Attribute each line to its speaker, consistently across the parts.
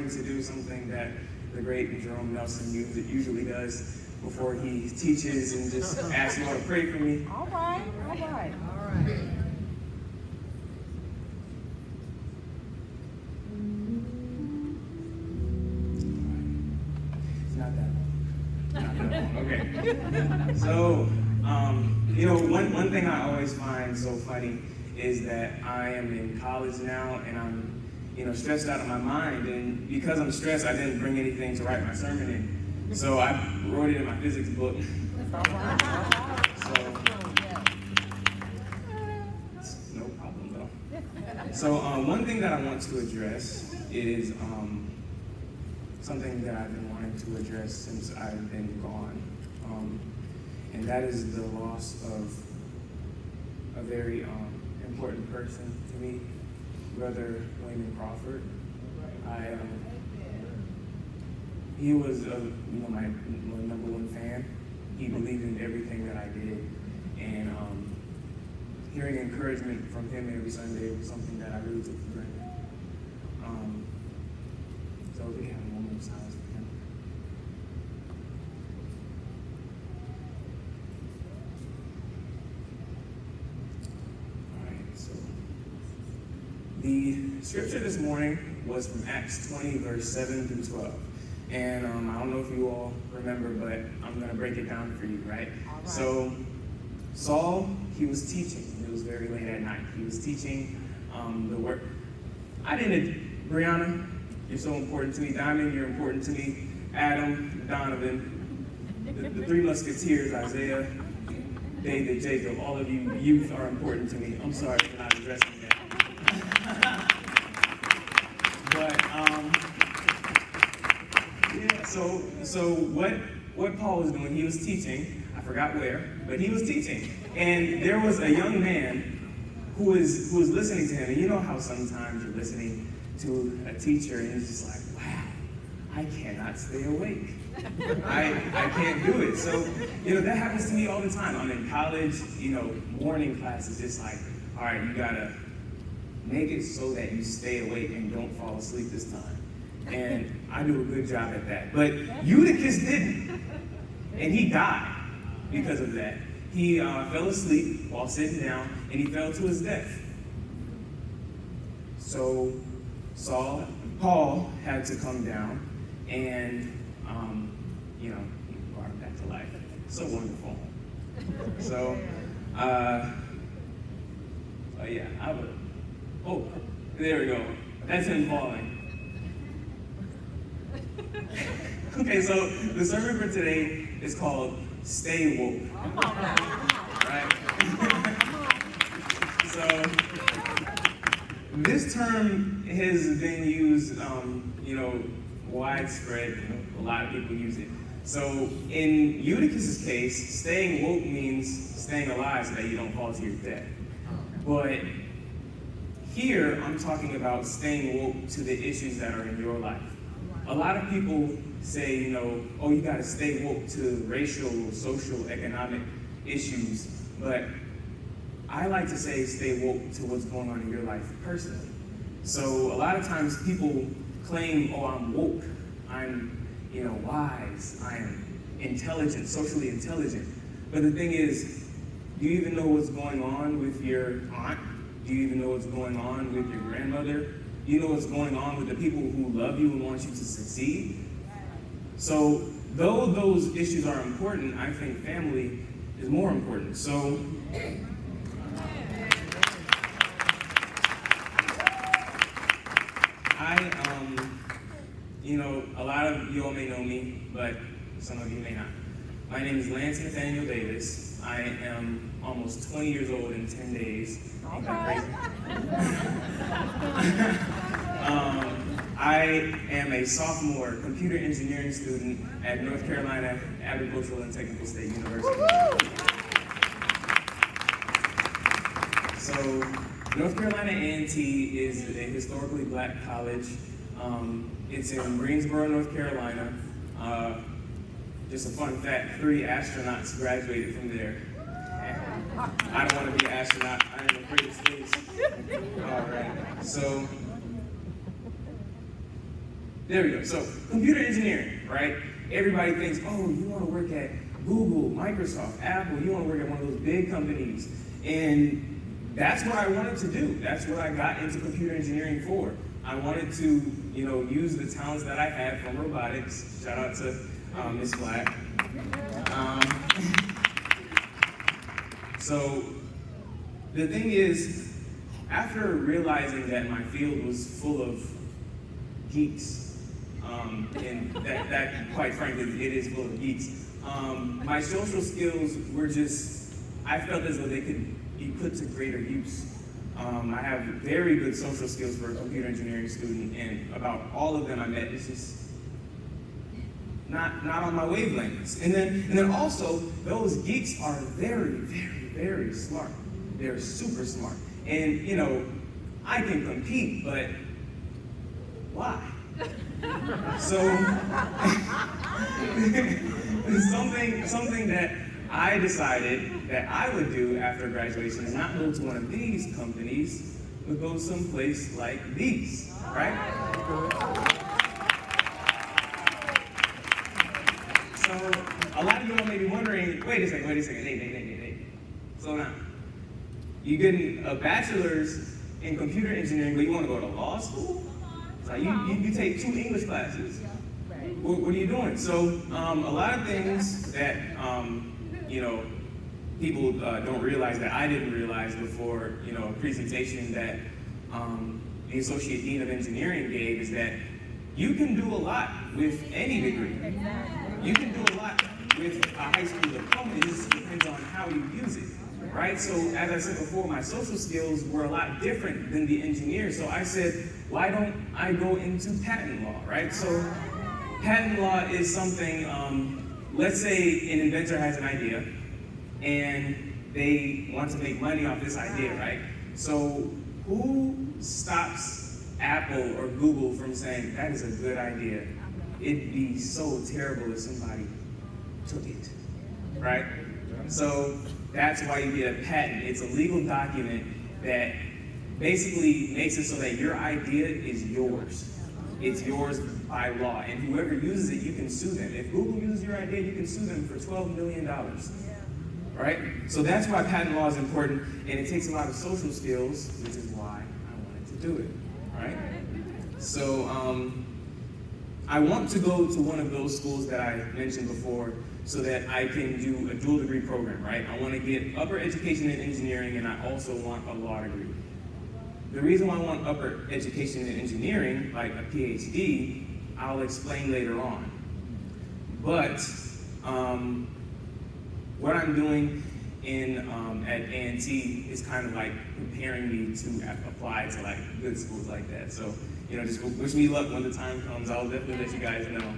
Speaker 1: going to do something that the great Jerome Nelson usually does before he teaches and just ask you all to pray for me.
Speaker 2: All right.
Speaker 1: It's not that long. Okay. So, one thing I always find so funny is that I am in college now and I'm, stressed out of my mind. And because I'm stressed, I didn't bring anything to write my sermon in. So I wrote it in my physics book. No problem though. So one thing that I want to address is something that I've been wanting to address since I've been gone. And that is the loss of a very important person to me, Brother Wayman Crawford. He was my number one fan. He believed in everything that I did, and hearing encouragement from him every Sunday was something that I really took for granted. So we have a moment of silence for him. All right, so the scripture this morning was from Acts 20, verse 7 through 12. And I don't know if you all remember, but I'm going to break it down for you, right? So Saul, he was teaching. It was very late at night. He was teaching the word. Brianna, you're so important to me. Diamond, you're important to me. Adam, Donovan, the three musketeers, Isaiah, David, Jacob, all of you youth are important to me. I'm sorry for not addressing that. So what Paul was doing, he was teaching. I forgot where, but he was teaching. And there was a young man who was listening to him. And you know how sometimes you're listening to a teacher and it's just like, wow, I cannot stay awake. I can't do it. So, that happens to me all the time. I'm in college, morning class is just like, all right, you gotta make it so that you stay awake and don't fall asleep this time. And I do a good job at that. But Eutychus didn't. And he died because of that. He fell asleep while sitting down, and he fell to his death. So Paul had to come down and, he brought him back to life. So wonderful. So, there we go. That's him falling. Okay, so the sermon for today is called Stay Woke. Right? So this term has been used, widespread. A lot of people use it. So in Eutychus' case, staying woke means staying alive so that you don't fall to your death. But here, I'm talking about staying woke to the issues that are in your life. A lot of people say, you gotta stay woke to racial, social, economic issues, but I like to say stay woke to what's going on in your life personally. So a lot of times people claim, I'm woke, I'm, wise, I am intelligent, socially intelligent. But the thing is, do you even know what's going on with your aunt? Do you even know what's going on with your grandmother? Do you know what's going on with the people who love you and want you to succeed? So, though those issues are important, I think family is more important. So, a lot of you all may know me, but some of you may not. My name is Lance Nathaniel Davis. I am almost 20 years old in 10 days. Ain't that crazy? I am a sophomore computer engineering student at North Carolina Agricultural and Technical State University. So, North Carolina A&T is a historically black college. It's in Greensboro, North Carolina. Just a fun fact, 3 astronauts graduated from there. I don't want to be an astronaut. I am afraid of space. All right. So, There we go. So computer engineering, right? Everybody thinks, oh, you want to work at Google, Microsoft, Apple, you want to work at one of those big companies. And that's what I wanted to do. That's what I got into computer engineering for. I wanted to, use the talents that I had from robotics. Shout out to Ms. Flack. So the thing is, after realizing that my field was full of geeks, and that quite frankly, it is full of geeks, my social skills were I felt as though they could be put to greater use. I have very good social skills for a computer engineering student, and about all of them I met, it's just not on my wavelengths. And then also, those geeks are very, very, very smart. They're super smart. And, I can compete, but why? So, something that I decided that I would do after graduation is not go to one of these companies, but go someplace like these, right? So, a lot of you all may be wondering, wait a second, hey. Slow down. You getting a bachelor's in computer engineering, but you want to go to law school? So you take 2 English classes. What are you doing? So a lot of things that people don't realize that I didn't realize before a presentation that the Associate Dean of Engineering gave is that you can do a lot with any degree. You can do a lot with a high school diploma. It just depends on how you use it. Right? So as I said before, my social skills were a lot different than the engineer. So I said, why don't I go into patent law, right? So patent law is something, let's say an inventor has an idea and they want to make money off this idea, right? So who stops Apple or Google from saying, that is a good idea? It'd be so terrible if somebody took it, right? So that's why you get a patent. It's a legal document that basically makes it so that your idea is yours. It's yours by law. And whoever uses it, you can sue them. If Google uses your idea, you can sue them for $12 million. Right? So that's why patent law is important, and it takes a lot of social skills, which is why I wanted to do it. Right? So I want to go to one of those schools that I mentioned before, so that I can do a dual degree program, right? I want to get upper education in engineering, and I also want a law degree. The reason why I want upper education in engineering, like a PhD, I'll explain later on. But what I'm doing at A&T is kind of like preparing me to apply to like good schools like that. So, just wish me luck when the time comes. I'll definitely let you guys know.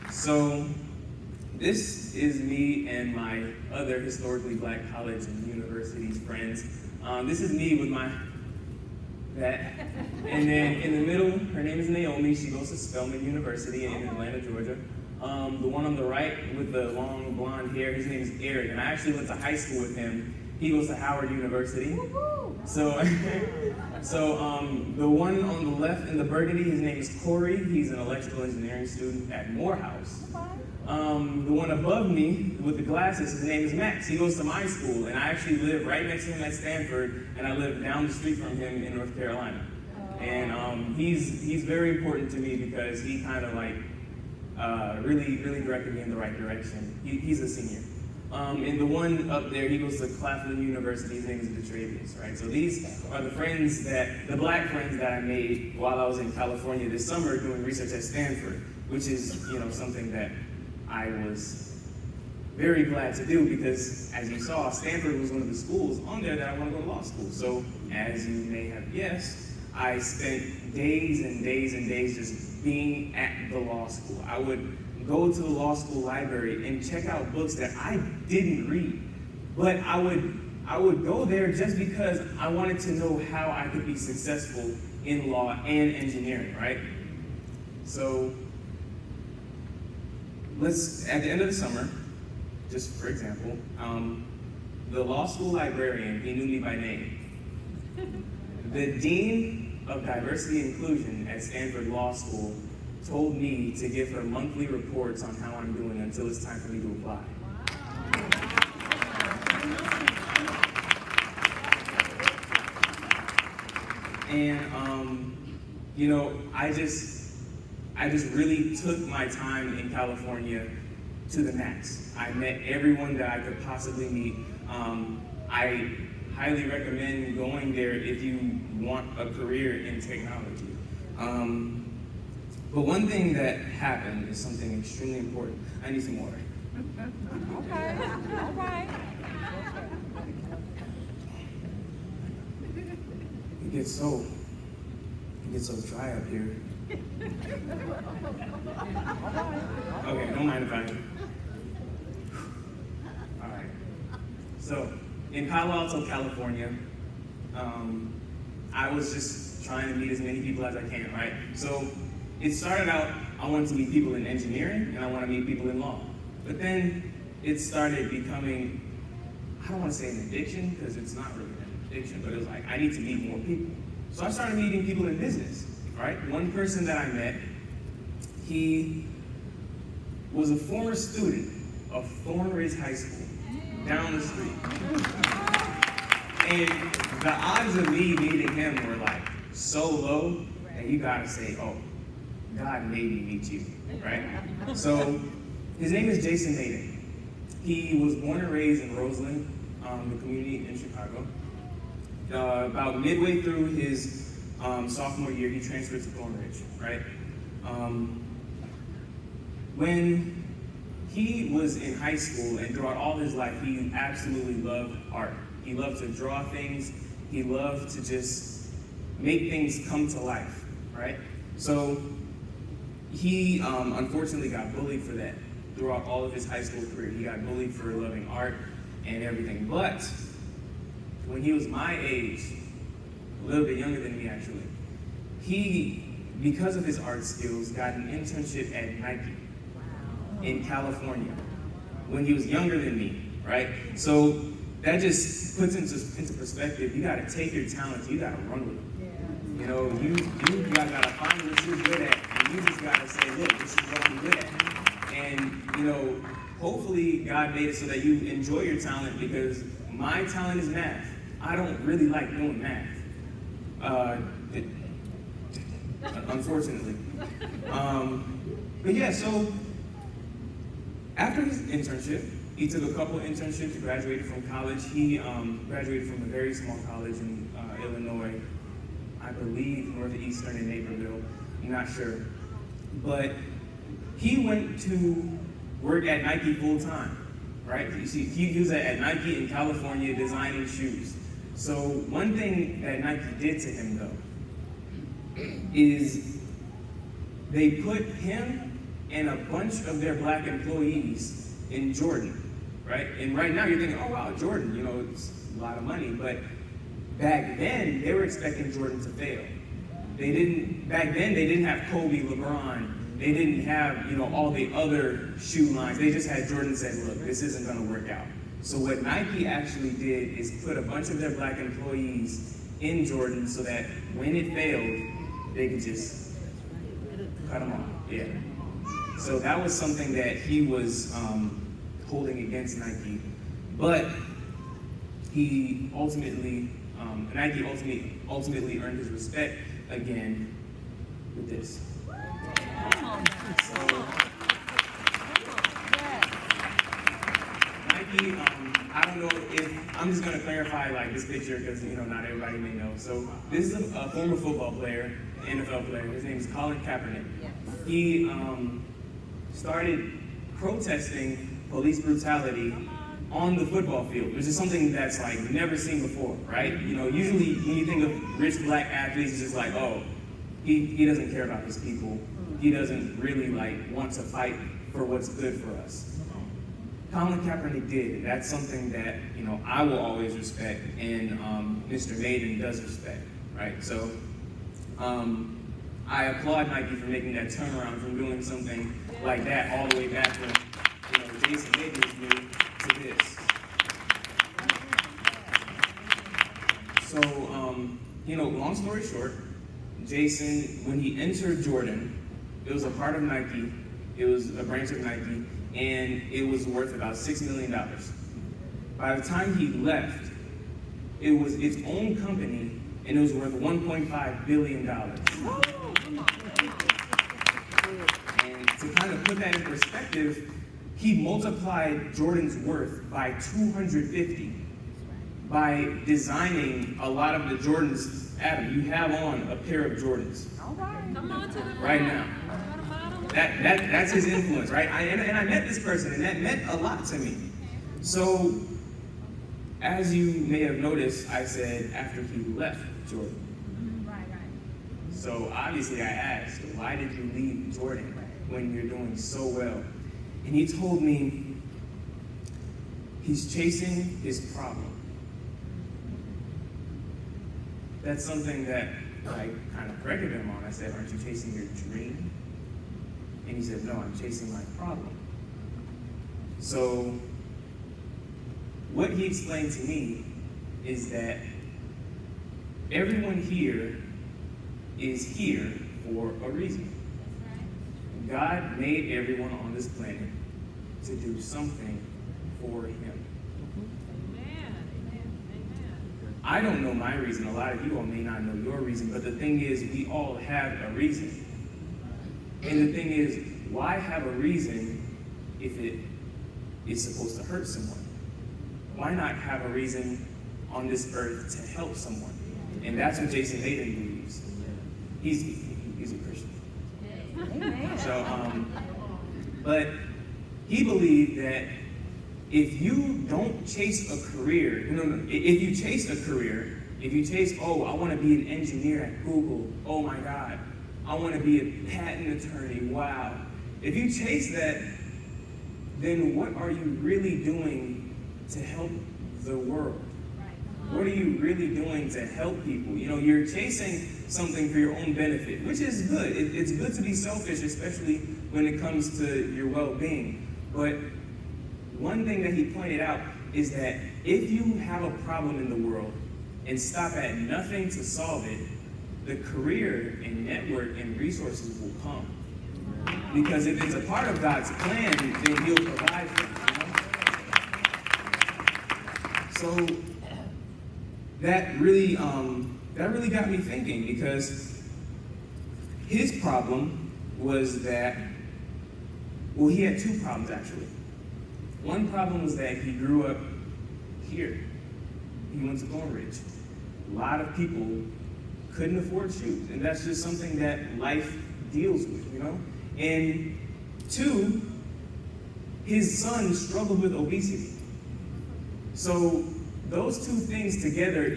Speaker 1: So this is me and my other historically black college and universities friends. This is me with that. And then in the middle, her name is Naomi. She goes to Spelman University in Atlanta, Georgia. The one on the right with the long blonde hair, his name is Eric, and I actually went to high school with him. He goes to Howard University. So the one on the left in the burgundy, his name is Corey. He's an electrical engineering student at Morehouse. The one above me with the glasses, his name is Max. He goes to my school, and I actually live right next to him at Stanford, and I live down the street from him in North Carolina. And he's very important to me because he kind of like really directed me in the right direction. He's a senior. And the one up there, he goes to Claflin University. His name is Detravius, right? So these are the black friends that I made while I was in California this summer doing research at Stanford, which is, something that I was very glad to do because, as you saw, Stanford was one of the schools on there that I want to go to law school. So, as you may have guessed, I spent days and days and days just being at the law school. I would go to the law school library and check out books that I didn't read, but I would go there just because I wanted to know how I could be successful in law and engineering, right? So at the end of the summer, just for example, the law school librarian, he knew me by name. The dean of Diversity and Inclusion at Stanford Law School told me to give her monthly reports on how I'm doing until it's time for me to apply. And, you know, I just really took my time in California to the max. I met everyone that I could possibly meet. I highly recommend going there if you want a career in technology. But one thing that happened is something extremely important. I need some water.
Speaker 2: Okay, all right.
Speaker 1: It gets so dry up here. Okay, don't mind if I do. All right. So, in Palo Alto, California, I was just trying to meet as many people as I can, right? So, it started out, I wanted to meet people in engineering, and I want to meet people in law. But then, it started becoming, I don't want to say an addiction, because it's not really an addiction, but it was like, I need to meet more people. So I started meeting people in business, right? One person that I met, he was a former student of Thornridge High School, down the street. And the odds of me meeting him were like so low that you gotta say, oh, God made me meet you, right? So his name is Jason Maiden. He was born and raised in Roseland, the community in Chicago. About midway through his sophomore year, he transferred to Thornridge, right? When he was in high school and throughout all his life, he absolutely loved art. He loved to draw things. He loved to just make things come to life, right? So he unfortunately got bullied for that throughout all of his high school career. He got bullied for loving art and everything. But when he was my age, a little bit younger than me actually, he, because of his art skills, got an internship at Nike in California when he was younger than me, right? So that just puts into perspective, you gotta take your talents, you gotta run with them. You know, you gotta find what you're good at, and you just gotta say, look, this is what I'm good at. And, you know, hopefully God made it so that you enjoy your talent, because my talent is math. I don't really like doing math, unfortunately. But yeah, so after his internship, he took a couple of internships, graduated from college. He graduated from a very small college in Illinois, I believe Northeastern in Naperville, I'm not sure. But he went to work at Nike full time, right? You see, he was at Nike in California designing shoes. So one thing that Nike did to him though, is they put him and a bunch of their black employees in Jordan, right? And right now you're thinking, oh wow, Jordan, you know, it's a lot of money. But back then, they were expecting Jordan to fail. Back then they didn't have Kobe, LeBron, they didn't have, you know, all the other shoe lines. They just had Jordan said, look, this isn't gonna work out. So what Nike actually did is put a bunch of their black employees in Jordan so that when it failed, they could just cut them off, yeah. So that was something that he was holding against Nike. But he ultimately, Nike ultimately earned his respect again with this. So, Nike, I don't know if, I'm just gonna clarify like this picture because, you know, not everybody may know. So this is a former football player, NFL player. His name is Colin Kaepernick. He started protesting police brutality on the football field, which is something that's like never seen before, right? You know, usually when you think of rich black athletes, it's just like, oh, he doesn't care about his people. He doesn't really like want to fight for what's good for us. Colin Kaepernick did, and that's something that, you know, I will always respect, and Mr. Maiden does respect, right? So I applaud Nike for making that turnaround from doing something like that all the way back when, you know, Jason Maiden was new to this. So, you know, long story short, Jason, when he entered Jordan, it was a part of Nike, it was a branch of Nike, and it was worth about $6 million. By the time he left, it was its own company, and it was worth $1.5 billion. And to kind of put that in perspective, he multiplied Jordan's worth by 250 by designing a lot of the Jordans. Adam, you have on a pair of Jordans.
Speaker 2: All right.
Speaker 3: Come on to the
Speaker 1: right now. That's his influence, right? And I met this person, and that meant a lot to me. So, as you may have noticed, I said after he left Jordan.
Speaker 3: Right.
Speaker 1: So obviously I asked, why did you leave Jordan when you're doing so well? And he told me he's chasing his problem. That's something that I kind of corrected him on. I said, aren't you chasing your dream? And he said, no, I'm chasing my problem. So what he explained to me is that everyone here is here for a reason. God made everyone on this planet to do something for him. I don't know my reason. A lot of you all may not know your reason, but the thing is, we all have a reason. And the thing is, why have a reason if it is supposed to hurt someone? Why not have a reason on this earth to help someone? And that's what Jason Hayden believes. He's a Christian. So, but he believed that if you don't chase a career, if you chase a career, if you chase, oh, I want to be an engineer at Google, oh my God, I want to be a patent attorney, wow. If you chase that, then what are you really doing to help the world? What are you really doing to help people? You know, you're chasing something for your own benefit, which is good. It's good to be selfish, especially when it comes to your well-being. But one thing that he pointed out is that if you have a problem in the world and stop at nothing to solve it, the career and network and resources will come. Because if it's a part of God's plan, then he'll provide for it. So that really got me thinking, because his problem was that, well, he had two problems actually. One problem was that he grew up here. He went to Thornridge. A lot of people couldn't afford shoes, and that's just something that life deals with, you know? And two, his son struggled with obesity. So those two things together,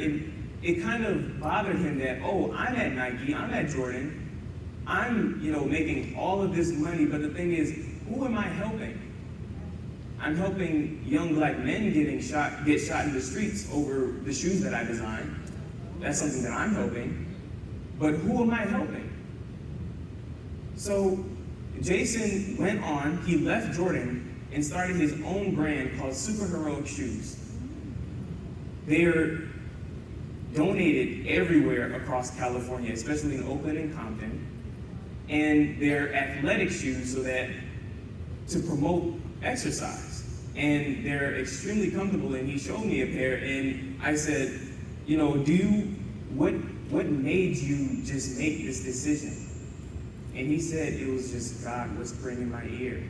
Speaker 1: it kind of bothered him that, oh, I'm at Nike, I'm at Jordan, I'm, making all of this money, but the thing is, who am I helping? I'm helping young black men get shot in the streets over the shoes that I designed. That's something that I'm helping. But who am I helping? So Jason went on, he left Jordan and started his own brand called Super Heroic Shoes. They're donated everywhere across California, especially in Oakland and Compton. And they're athletic shoes to promote exercise. And they're extremely comfortable, and he showed me a pair, and I said, what made you just make this decision? And he said, it was just God whispering in my ear.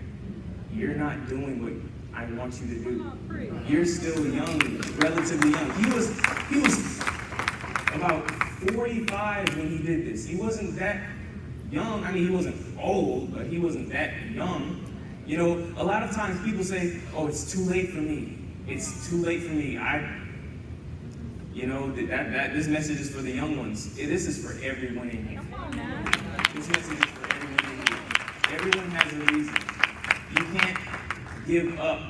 Speaker 1: You're not doing what I want you to do. You're still young, relatively young. He was about 45 when he did this. He wasn't that young. I mean, he wasn't old, but he wasn't that young. A lot of times people say, oh, it's too late for me. It's too late for me. This message is for the young ones. This is for everyone in here. This message is for everyone in here. Everyone has a reason. You can't give up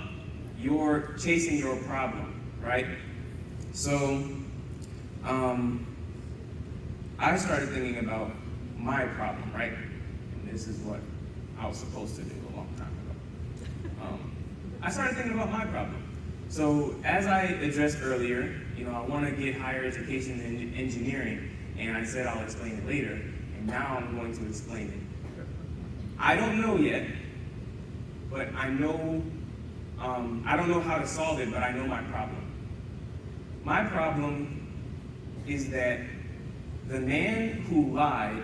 Speaker 1: chasing your problem, right? So, I started thinking about my problem, right? And this is what I was supposed to do a long time ago. I started thinking about my problem. So as I addressed earlier, I want to get higher education in engineering, and I said I'll explain it later. now I'm going to explain it. I don't know yet, but I know, I don't know how to solve it, but I know my problem. My problem is that the man who lied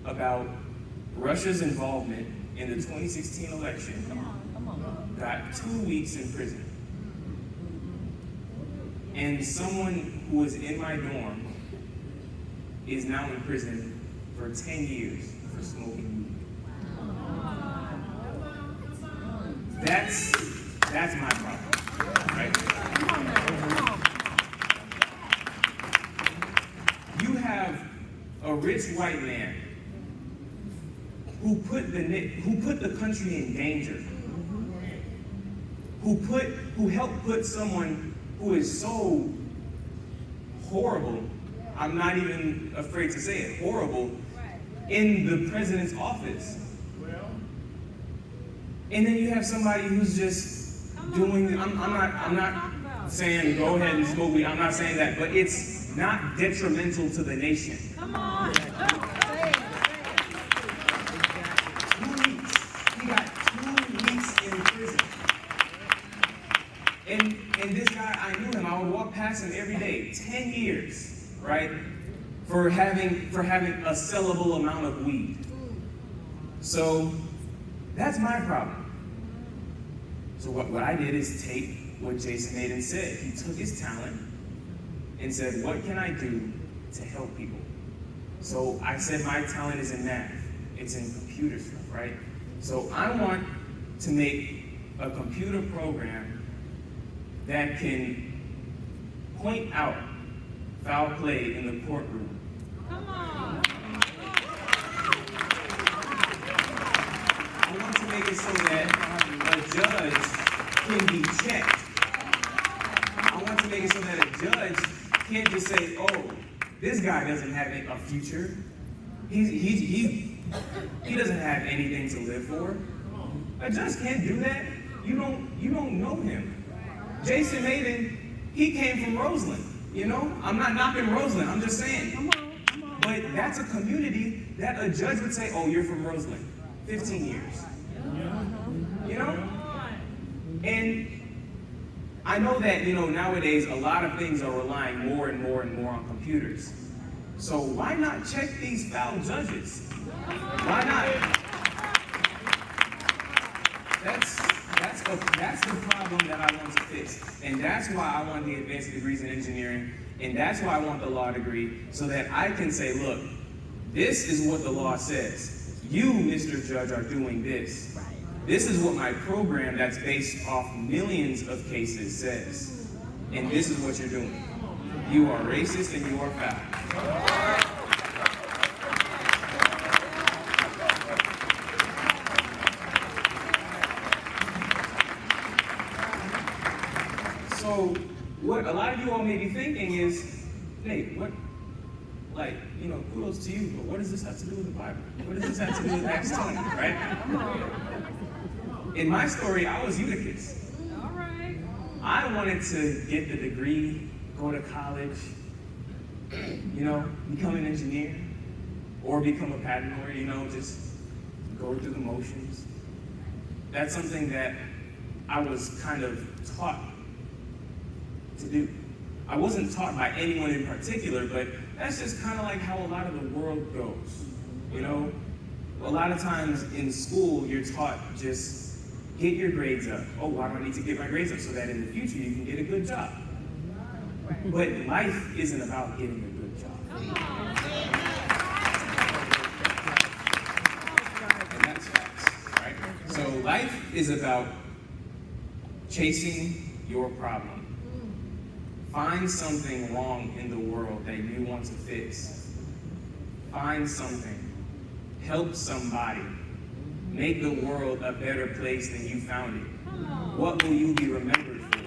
Speaker 1: about Russia's involvement in the 2016 election got 2 weeks in prison. And someone who was in my dorm is now in prison for 10 years for smoking weed. That's my problem, right? You have a rich white man who put the country in danger, who helped put someone who is so horrible, I'm not even afraid to say it, horrible, in the president's office. And then you have somebody who's just doing, I'm not saying go ahead and smoke weed, I'm not saying that, but it's not detrimental to the nation.
Speaker 2: Come on.
Speaker 1: 2 weeks. He got 2 weeks in prison. And this guy, I knew him, I would walk past him every day, 10 years, right? For having a sellable amount of weed. So that's my problem. So what I did is take what Jason Maiden said. He took his talent and said, what can I do to help people? So I said my talent is in math. It's in computer stuff, right? So I want to make a computer program that can point out foul play in the courtroom.
Speaker 2: Come on.
Speaker 1: I want to make it so that a judge can be checked. I want to make it so that a judge can't just say, oh, this guy doesn't have a future. He doesn't have anything to live for. A judge can't do that. You don't know him. Jason Maiden, he came from Roseland. You know, I'm not knocking Roseland. I'm just saying.
Speaker 2: Come on.
Speaker 1: But that's a community that a judge would say, oh, you're from Roseland. 15 years. You know? And I know that, nowadays a lot of things are relying more and more and more on computers. So why not check these foul judges? Why not? That's the problem that I want to fix. And that's why I want the advanced degrees in engineering. And that's why I want the law degree, so that I can say, look, this is what the law says. You, Mr. Judge, are doing this. This is what my program that's based off millions of cases says. And this is what you're doing. You are racist and you are foul. So what a lot of you all may be thinking is, Nate, kudos to you, but what does this have to do with the Bible? What does this have to do with Acts 20, right? In my story, I was Eutychus.
Speaker 2: All right.
Speaker 1: I wanted to get the degree, go to college, become an engineer, or become a patent lawyer, just go through the motions. That's something that I was kind of taught to do. I wasn't taught by anyone in particular, but that's just kind of like how a lot of the world goes. A lot of times in school, you're taught just get your grades up. Oh, why do I need to get my grades up? So that in the future you can get a good job. But life isn't about getting a good job. And that's facts, right? So life is about chasing your problem. Find something wrong in the world that you want to fix. Find something. Help somebody. Make the world a better place than you found it. What will you be remembered for?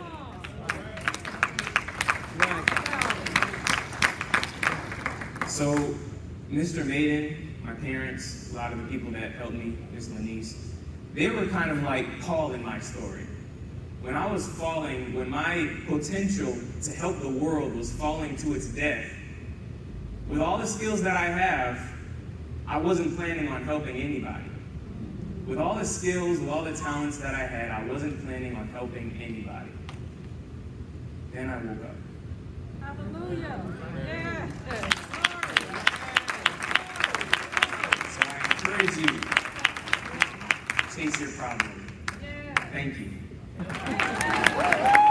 Speaker 1: So, Mr. Maiden, my parents, a lot of the people that helped me, Miss Lenise, they were kind of like Paul in my story. When I was falling, when my potential to help the world was falling to its death, With all the skills that I have, I wasn't planning on helping anybody. With all the skills, with all the talents that I had, I wasn't planning on helping anybody. Then I woke up.
Speaker 2: Hallelujah. Yes.
Speaker 1: So I encourage you, chase your problem.
Speaker 2: Yes.
Speaker 1: Thank you.
Speaker 2: Yes.